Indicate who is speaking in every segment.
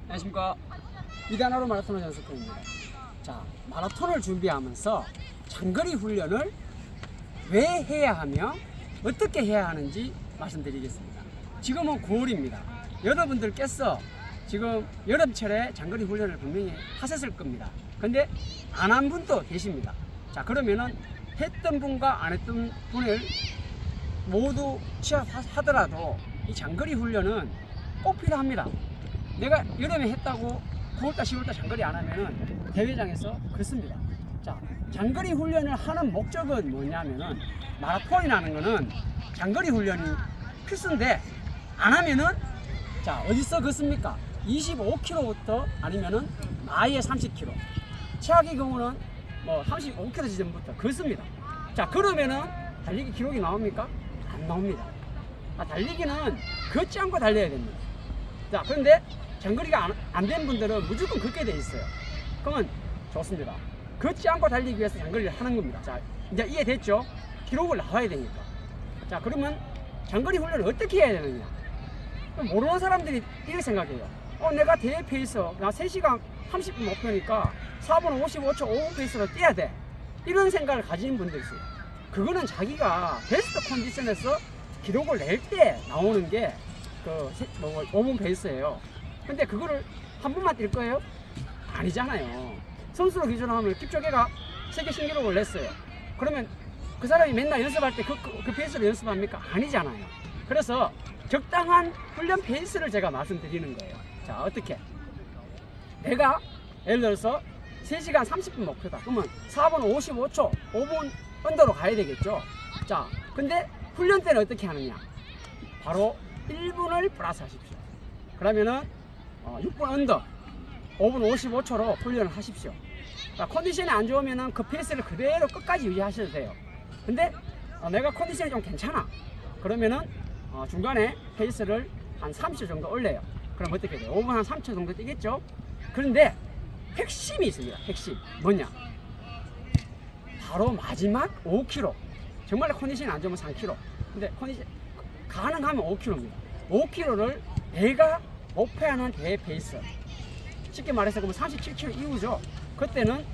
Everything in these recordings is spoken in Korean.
Speaker 1: 안녕하십니까. 이단하루 마라톤 연습회입니다. 자, 마라톤을 준비하면서 장거리 훈련을 왜 해야 하며 어떻게 해야 하는지 말씀드리겠습니다. 지금은 9월입니다. 여러분들께서 지금 여름철에 장거리 훈련을 분명히 하셨을 겁니다. 근데 안 한 분도 계십니다. 자, 그러면은 했던 분과 안 했던 분을 모두 취합하더라도 이 장거리 훈련은 꼭 필요합니다. 내가 여름에 했다고 9월달 10월달 장거리 안 하면은 대회장에서 그렇습니다. 자, 장거리 훈련을 하는 목적은 뭐냐면은 마라톤이라는 거는 장거리 훈련이 필수인데 안 하면은 자, 어디서 걷습니까? 25km부터 아니면은 마일에 30km, 최악의 경우는 뭐 35km 지점부터 걷습니다. 자, 그러면은 달리기 기록이 나옵니까? 안 나옵니다. 달리기는 걷지 않고 달려야 됩니다. 자, 그런데 장거리가 안 된 분들은 무조건 걷게 돼 있어요. 그러면 좋습니다. 걷지 않고 달리기 위해서 장거리를 하는 겁니다. 자, 이제 이해됐죠? 기록을 나와야 되니까. 자, 그러면 장거리 훈련을 어떻게 해야 되느냐? 모르는 사람들이 이렇게 생각해요. 내가 대회 페이스, 나 3시간 30분 목표니까 4분 55초 5분 페이스로 뛰어야 돼. 이런 생각을 가지는 분들이 있어요. 그거는 자기가 베스트 컨디션에서 기록을 낼 때 나오는 게 그 5분 페이스예요. 근데 그거를 한 번만 뛸 거예요? 아니잖아요. 선수로 기준하면 킵초게가 세계 신기록을 냈어요. 그러면 그 사람이 맨날 연습할 때 그 페이스로 연습합니까? 아니잖아요. 그래서 적당한 훈련 페이스를 제가 말씀드리는 거예요. 자, 어떻게? 내가 예를 들어서 3시간 30분 목표다. 그러면 4분 55초, 5분 언더로 가야 되겠죠. 자, 근데 훈련 때는 어떻게 하느냐? 바로 1분을 플러스 하십시오. 그러면은 6분 언더, 5분 55초로 훈련을 하십시오. 자, 컨디션이 안 좋으면은 그 페이스를 그대로 끝까지 유지하셔도 돼요. 근데 내가 컨디션이 좀 괜찮아. 그러면은 중간에 페이스를 한 30초 정도 올려요. 그럼 어떻게 돼요? 5분 한 3초 정도 뛰겠죠? 그런데 핵심이 있습니다. 핵심. 뭐냐? 바로 마지막 5km. 정말 컨디션이 안 좋으면 3km. 근데 컨디션 가능하면 5km입니다. 5km를 내가 목표하는 대회 페이스. 쉽게 말해서 그러면 37km 이후죠. 그때는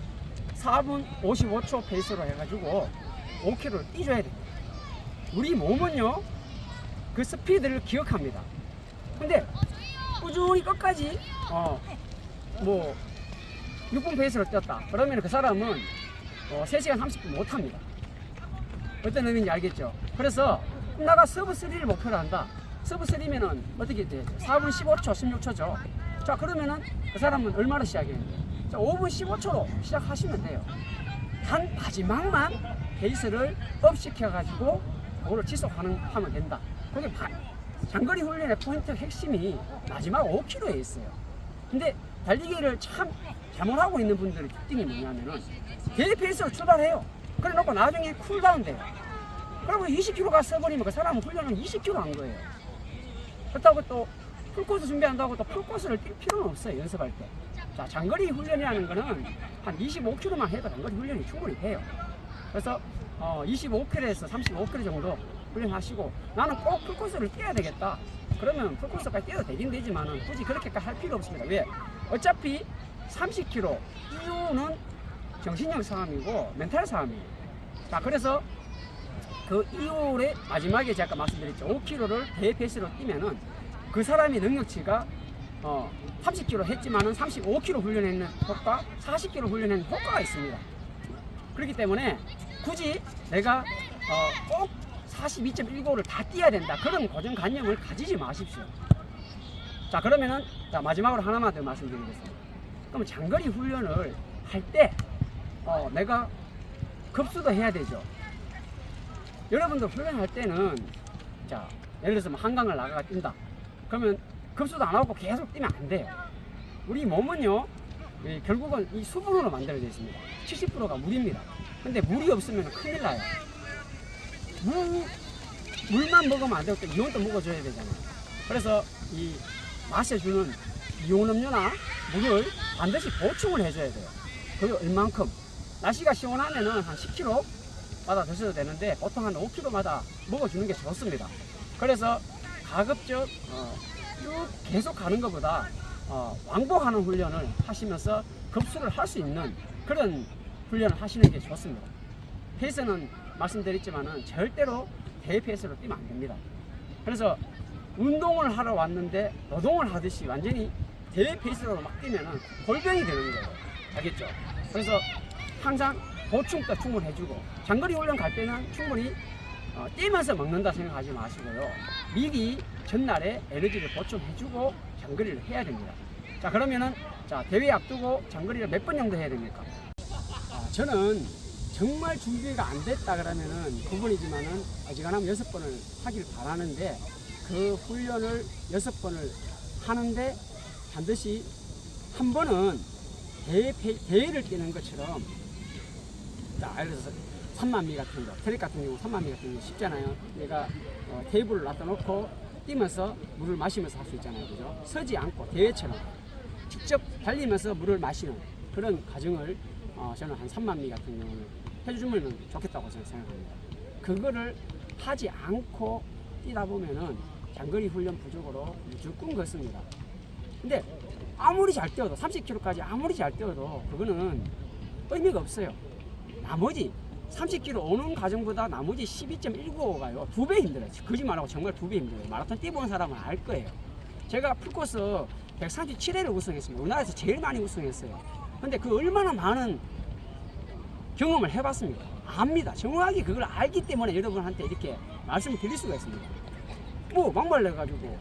Speaker 1: 4분 55초 페이스로 해가지고 5km를 뛰줘야 됩니다. 우리 몸은요, 그 스피드를 기억합니다. 근데 꾸준히 끝까지 6분 페이스로 뛰었다. 그러면 그 사람은 3시간 30분 못합니다. 어떤 의미인지 알겠죠? 그래서 나가 서브 3를 목표로 한다. 서브 3면은 어떻게 되죠? 4분 15초, 16초죠. 자, 그러면은 그 사람은 얼마로 시작했는데? 자, 5분 15초로 시작하시면 돼요. 단 마지막만 페이스를 업 시켜가지고 그거를 지속하면 된다. 그게 장거리 훈련의 포인트 핵심이 마지막 5km에 있어요. 근데 달리기를 참 잘못하고 있는 분들의 특징이 뭐냐면은 대회 페이스로 출발해요. 그래 놓고 나중에 쿨다운 돼요. 그러면 20km가 써버리면 그 사람은 훈련을 20km 한 거예요. 그렇다고 또 풀코스 준비한다고 또 풀코스를 뛸 필요는 없어요. 연습할 때. 자, 장거리 훈련이라는 거는 한 25km만 해도 장거리 훈련이 충분히 돼요. 그래서 25km에서 35km 정도 훈련하시고 나는 꼭 풀코스를 뛰어야 되겠다. 그러면 풀코스까지 뛰어도 되긴 되지만은 굳이 그렇게까지 할 필요 없습니다. 왜? 어차피 30km 이후는 정신력 싸움이고 멘탈 싸움이에요. 자, 그래서 그 이후에 마지막에 제가 말씀드렸죠. 5km를 대회 페이스로 뛰면은 그 사람의 능력치가 30km 했지만은 35km 훈련했는 효과, 40km 훈련했는 효과가 있습니다. 그렇기 때문에 굳이 내가 꼭 42.15를 다 뛰어야 된다. 그런 고정관념을 가지지 마십시오. 자, 그러면은 자, 마지막으로 하나만 더 말씀드리겠습니다. 그럼 장거리 훈련을 할 때 내가 급수도 해야 되죠. 여러분들 훈련할 때는 자, 예를 들어서 한강을 나가가 뛴다. 그러면 급수도 안 하고 계속 뛰면 안 돼요. 우리 몸은요, 결국은 이 수분으로 만들어져 있습니다. 70%가 물입니다. 근데 물이 없으면 큰일 나요. 물만 먹으면 안 되고 이온도 먹어줘야 되잖아요. 그래서 이 마셔주는 이온 음료나 물을 반드시 보충을 해줘야 돼요. 그리고 얼만큼? 날씨가 시원하면은 한 10kg 마다 드셔도 되는데 보통 한 5kg마다 먹어주는 게 좋습니다. 그래서 가급적 쭉 계속 가는 것보다 왕복하는 훈련을 하시면서 급수를 할 수 있는 그런 훈련을 하시는 게 좋습니다. 페이스는 말씀드렸지만은 절대로 대페이스로 뛰면 안 됩니다. 그래서 운동을 하러 왔는데 노동을 하듯이 완전히 대페이스로 막 뛰면은 골병이 되는 거예요. 알겠죠? 그래서 항상 보충도 충분히 해주고 장거리 훈련 갈 때는 충분히 뛰면서 먹는다 생각하지 마시고요. 미리 전날에 에너지를 보충해주고 장거리를 해야 됩니다. 자, 그러면은 자, 대회 앞두고 장거리를 몇 번 정도 해야 됩니까? 저는 정말 준비가 안 됐다 그러면은 9번이지만은 어지간하면 6번을 하길 바라는데 그 훈련을 6번을 하는데 반드시 한 번은 대회를 뛰는 것처럼, 자, 예를 들어서 3만미 같은 거, 트랙 같은 경우 3만미 같은 거 쉽잖아요. 내가 테이블을 놔둬 놓고 뛰면서 물을 마시면서 할 수 있잖아요. 그죠? 서지 않고 대회처럼 직접 달리면서 물을 마시는 그런 과정을 저는 한 3만미 같은 경우는 해주면 좋겠다고 저는 생각합니다. 그거를 하지 않고 뛰다 보면은 장거리 훈련 부족으로 무조건 걷습니다. 근데 아무리 잘 뛰어도 30km까지 아무리 잘 뛰어도 그거는 의미가 없어요. 나머지 30km 오는 과정보다 나머지 12.195가요. 2배 힘들어요. 거짓말하고 정말 2배 힘들어요. 마라톤 뛰어본 사람은 알 거예요. 제가 풀코스 137회를 우승했습니다. 우리나라에서 제일 많이 우승했어요. 근데 그 얼마나 많은 경험을 해봤습니까? 압니다. 정확히 그걸 알기 때문에 여러분한테 이렇게 말씀을 드릴 수가 있습니다. 뭐 막말 내가지고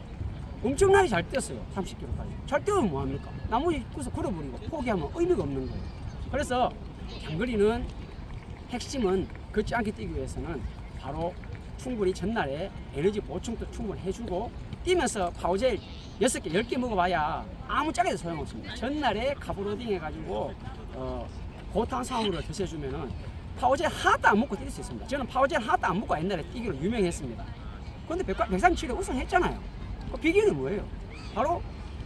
Speaker 1: 엄청나게 잘 뛰었어요. 30km까지. 잘 뛰면 뭐합니까? 나머지 거기서 걸어버리고 포기하면 의미가 없는 거예요. 그래서 장거리는 핵심은 걷지 않게 뛰기 위해서는 바로 충분히 전날에 에너지 보충도 충분히 해주고 뛰면서 파워젤 6개, 10개 먹어봐야 아무 짝에도 소용없습니다. 전날에 카브로딩 해가지고 고탄수화물을 드셔주면은 파워젤 하나도 안 먹고 뛸 수 있습니다. 저는 파워젤 하나도 안 먹고 옛날에 뛰기로 유명했습니다. 그런데 137회 우승했잖아요. 그 비결이 뭐예요? 바로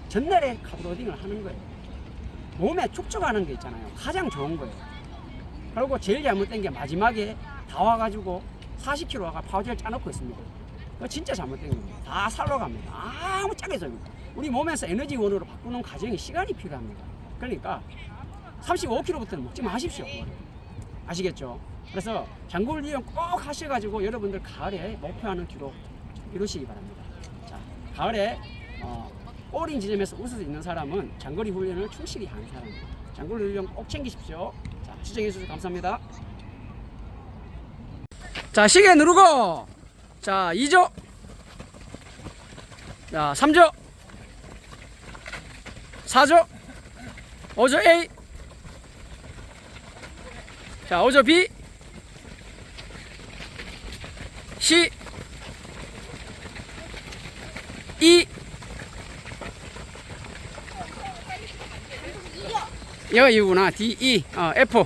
Speaker 1: 전날에 카브로딩을 하는 거예요. 몸에 축적하는 게 있잖아요. 가장 좋은 거예요. 그리고 제일 잘못된 게 마지막에 다 와가지고 40km 와가 파워젤 짜놓고 있습니다. 그거 진짜 잘못된 겁니다. 다 살러 갑니다. 아무 짝에도 없습니다. 우리 몸에서 에너지원으로 바꾸는 과정이 시간이 필요합니다. 그러니까 35km부터는 먹지 마십시오. 아시겠죠? 그래서 장거리 훈련 꼭 하셔가지고 여러분들 가을에 목표하는 기록 이루시기 바랍니다. 자, 가을에 오린 지점에서 웃을 수 있는 사람은 장거리 훈련을 충실히 하는 사람입니다. 장거리 훈련 꼭 챙기십시오. 자, 시청해 주셔서 감사합니다. 자, 시계 누르고, 자, 2조, 자, 3조, 4조, 5조 A, 자, 5조 B, C, E, 여기구나. D, E, F.